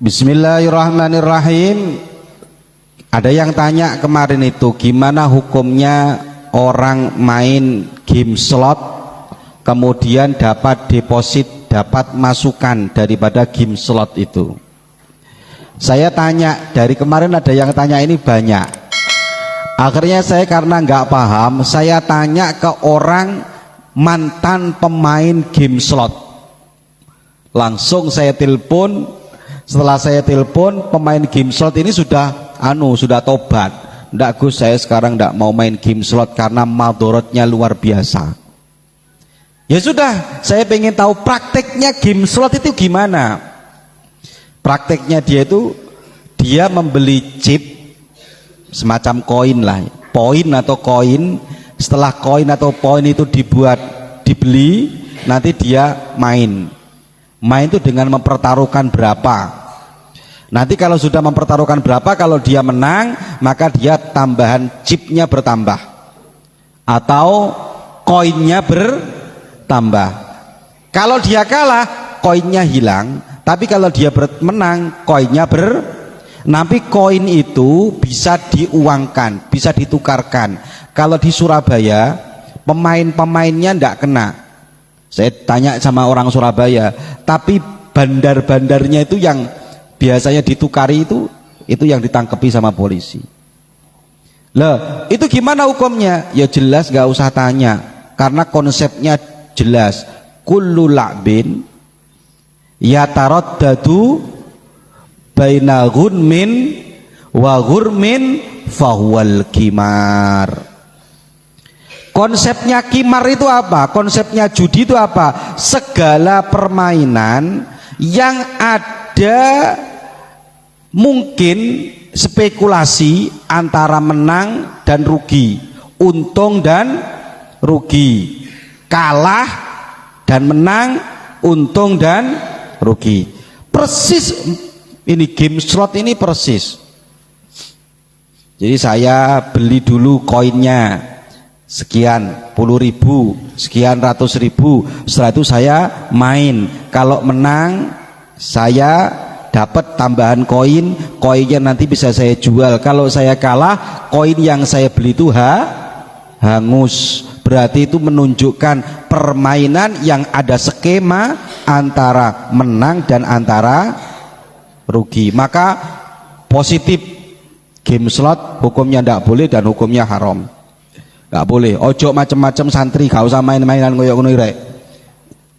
Bismillahirrahmanirrahim. Ada yang tanya kemarin itu, gimana hukumnya orang main game slot kemudian dapat deposit, dapat masukan daripada game slot itu. Saya tanya, dari kemarin ada yang tanya ini banyak. Akhirnya saya karena nggak paham, saya tanya ke orang mantan pemain game slot. Langsung saya telepon. Setelah saya telepon, pemain game slot ini sudah tobat. Nggak Gus, saya sekarang nggak mau main game slot karena madorotnya luar biasa. Ya sudah, saya pengen tahu prakteknya game slot itu gimana. Prakteknya dia membeli chip semacam koin lah, poin atau koin. Setelah koin atau poin itu dibeli, nanti dia main itu dengan mempertaruhkan berapa. Nanti kalau sudah mempertaruhkan berapa, kalau dia menang maka dia tambahan chipnya bertambah atau koinnya bertambah. Kalau dia kalah, koinnya hilang. Tapi kalau dia menang, koinnya nanti koin itu bisa diuangkan, bisa ditukarkan. Kalau di Surabaya pemain-pemainnya ndak kena. Saya tanya sama orang Surabaya, tapi bandar-bandarnya itu yang biasanya ditukari itu yang ditangkepi sama polisi. Loh, itu gimana hukumnya? Ya jelas, gak usah tanya, karena konsepnya jelas. Kullu la'bin yataraddadu baina ghunmin wa ghurmin fahuwal kimar. Konsepnya kimar itu apa? Konsepnya judi itu apa? Segala permainan yang ada mungkin spekulasi antara menang dan rugi, untung dan rugi, kalah dan menang, untung dan rugi. Persis ini game slot ini persis. Jadi saya beli dulu koinnya sekian puluh ribu, sekian ratus ribu. Setelah itu saya main. Kalau menang saya dapat tambahan koin, koinnya nanti bisa saya jual. Kalau saya kalah, koin yang saya beli itu hangus. Berarti itu menunjukkan permainan yang ada skema antara menang dan antara rugi. Maka positif, game slot hukumnya tidak boleh dan hukumnya haram. Gak boleh, ojo macem-macem santri, gak usah main-mainan koyo ngono rek.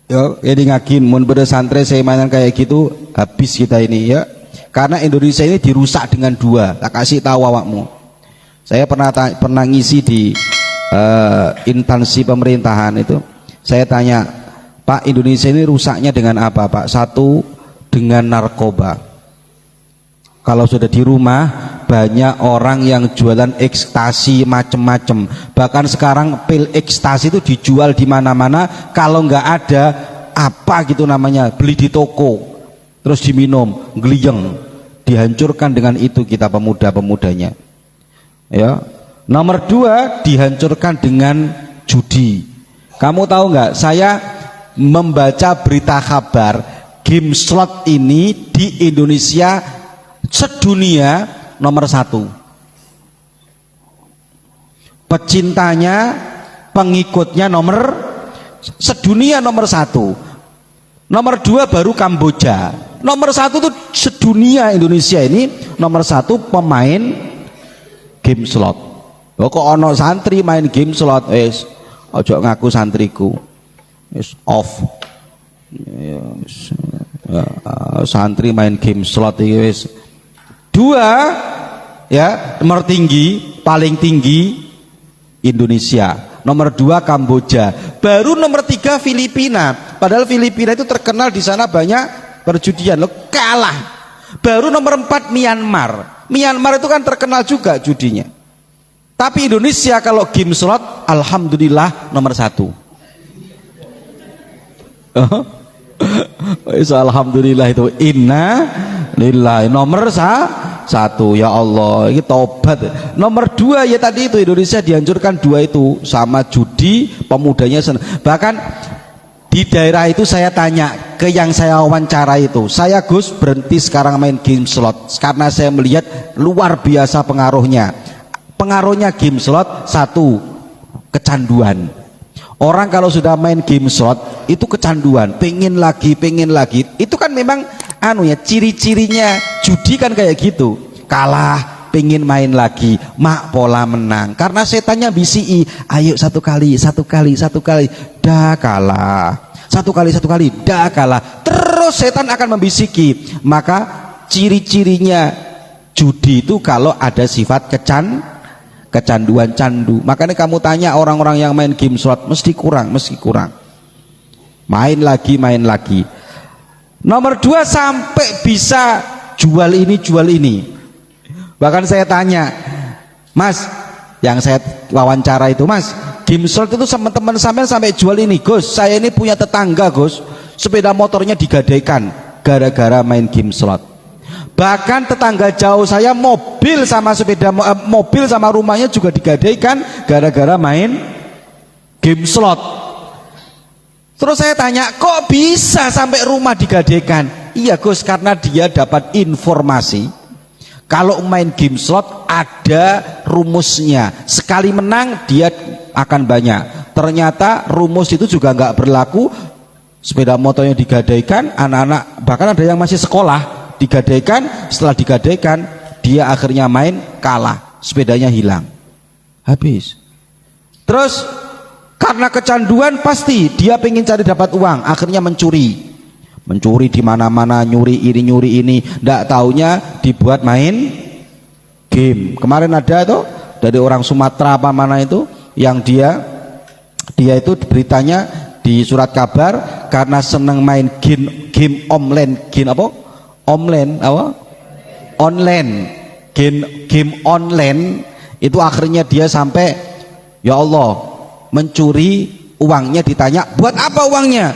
Yo, ini ngagin, mun beda santri saya mainan kayak gitu, habis kita ini ya. Karena Indonesia ini dirusak dengan dua. Tak kasih tahu awakmu. Saya pernah ngisi di instansi pemerintahan itu. Saya tanya, Pak, Indonesia ini rusaknya dengan apa, Pak? Satu, dengan narkoba. Kalau sudah di rumah, banyak orang yang jualan ekstasi macem-macem. Bahkan sekarang pil ekstasi itu dijual di mana-mana. Kalau nggak ada apa gitu namanya, beli di toko, terus diminum, gliyeng. Dihancurkan dengan itu kita pemuda-pemudanya. Ya. Nomor dua, dihancurkan dengan judi. Kamu tahu nggak? Saya membaca berita kabar game slot ini di Indonesia sedunia nomor 1. Pecintanya, pengikutnya sedunia nomor 1. Nomor 2 baru Kamboja. Nomor 1 tuh sedunia Indonesia ini nomor 1 pemain game slot. Kok ono santri main game slot, ojo ngaku santriku, off. Santri main game slot iki 2 ya, nomor tinggi, paling tinggi Indonesia, nomor 2 Kamboja, baru nomor 3 Filipina. Padahal Filipina itu terkenal di sana banyak perjudian, lo kalah. Baru nomor 4 Myanmar. Myanmar itu kan terkenal juga judinya. Tapi Indonesia kalau game slot, alhamdulillah nomor 1. Alhamdulillah itu inna lillahi nomor 1. Ya Allah, ini taubat. Nomor 2 ya tadi itu Indonesia dihancurkan 2 itu sama judi, pemudanya bahkan Di daerah itu saya tanya ke yang saya wawancara itu, saya Gus berhenti sekarang main game slot karena saya melihat luar biasa pengaruhnya. Pengaruhnya game slot, satu, kecanduan. Orang kalau sudah main game slot itu kecanduan, pengen lagi. Itu kan memang ciri-cirinya judi kan kayak gitu. Kalah, pengen main lagi, mak pola menang. Karena setannya bisi, ayo satu kali, dah kalah. Satu kali, dah kalah. Terus setan akan membisiki. Maka ciri-cirinya judi itu kalau ada sifat kecanduan, candu. Makanya kamu tanya orang-orang yang main game slot mesti kurang. Main lagi. Nomor 2, sampai bisa jual ini. Bahkan saya tanya, Mas, yang saya wawancara itu, Mas, game slot itu teman-teman sampai jual ini. Gus, saya ini punya tetangga, Gus, sepeda motornya digadaikan gara-gara main game slot. Bahkan tetangga jauh saya mobil sama rumahnya juga digadaikan gara-gara main game slot. Terus saya tanya, kok bisa sampai rumah digadaikan? Iya Gus, karena dia dapat informasi kalau main game slot ada rumusnya, sekali menang dia akan banyak. Ternyata rumus itu juga nggak berlaku. Sepeda motornya digadaikan, anak-anak bahkan ada yang masih sekolah digadaikan, setelah digadaikan dia akhirnya main kalah, sepedanya hilang, habis. Terus karena kecanduan pasti dia pengen cari dapat uang, akhirnya mencuri di mana-mana, nyuri ini, ndak taunya dibuat main game. Kemarin ada tuh dari orang Sumatera apa mana itu yang dia itu beritanya di surat kabar karena seneng main game online, game online itu akhirnya dia sampai, ya Allah, mencuri uangnya. Ditanya, buat apa uangnya?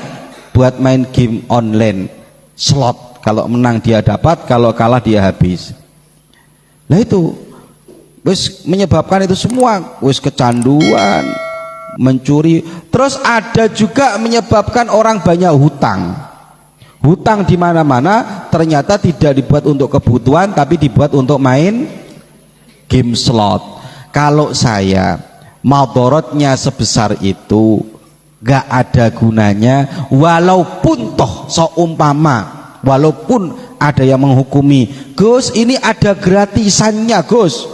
Buat main game online slot, kalau menang dia dapat, kalau kalah dia habis. Nah itu wis menyebabkan itu semua, wis kecanduan, mencuri. Terus ada juga menyebabkan orang banyak hutang di mana-mana, ternyata tidak dibuat untuk kebutuhan tapi dibuat untuk main game slot. Kalau saya, madorotnya sebesar itu gak ada gunanya, walaupun toh seumpama, walaupun ada yang menghukumi, Gus ini ada gratisannya, Gus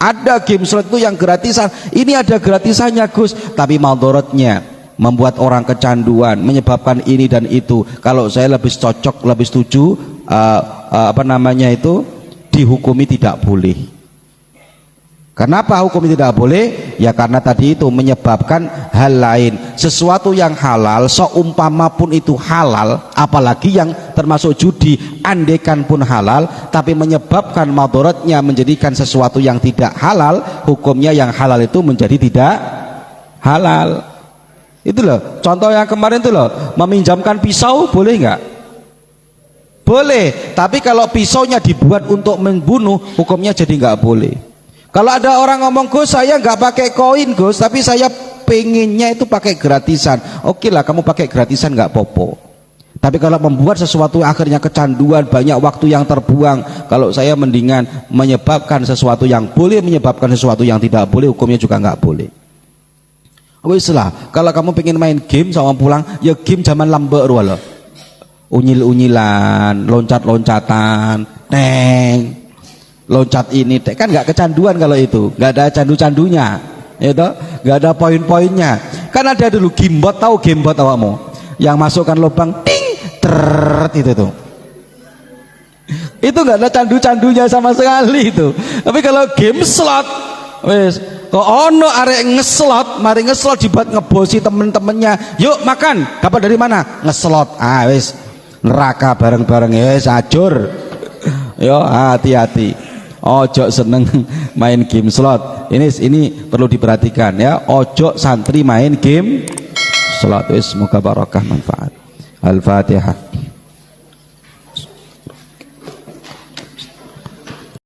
ada game slot itu yang gratisan, ini ada gratisannya Gus, tapi madorotnya membuat orang kecanduan, menyebabkan ini dan itu. Kalau saya lebih cocok, lebih setuju dihukumi tidak boleh. Kenapa hukum tidak boleh? Ya karena tadi itu menyebabkan hal lain. Sesuatu yang halal, seumpama pun itu halal, apalagi yang termasuk judi, andaikan pun halal, tapi menyebabkan madharatnya menjadikan sesuatu yang tidak halal, hukumnya yang halal itu menjadi tidak halal. Itu loh, contoh yang kemarin itu loh, meminjamkan pisau boleh nggak? Boleh, tapi kalau pisaunya dibuat untuk membunuh, hukumnya jadi nggak boleh. Kalau ada orang ngomong, Gus saya nggak pakai koin Gus, tapi saya pengennya itu pakai gratisan. Oke lah, kamu pakai gratisan nggak popo. Tapi kalau membuat sesuatu akhirnya kecanduan, banyak waktu yang terbuang, kalau saya mendingan menyebabkan sesuatu yang boleh, menyebabkan sesuatu yang tidak boleh, hukumnya juga nggak boleh. Wis lah, kalau kamu pengen main game sama pulang, ya game zaman lambek loh, unyil-unyilan, loncat-loncatan, neng. Loncat ini kan nggak kecanduan, kalau itu nggak ada candu-candunya, itu nggak ada poin-poinnya. Kan ada dulu gamebot, tahu gamebot awakmu yang masukkan lubang ting teret itu tuh, itu nggak ada candu-candunya sama sekali itu. Tapi kalau game slot, wes kok ono arek ngeslot, mari ngeslot dibuat ngebosi temen-temennya, yuk makan, dapat dari mana? Ngeslot, wes neraka bareng-bareng, wes ajur. Yo hati-hati, ojo seneng main game slot. Ini perlu diperhatikan ya, ojo santri main game slot. Semoga barokah manfaat. Al-Fatihah.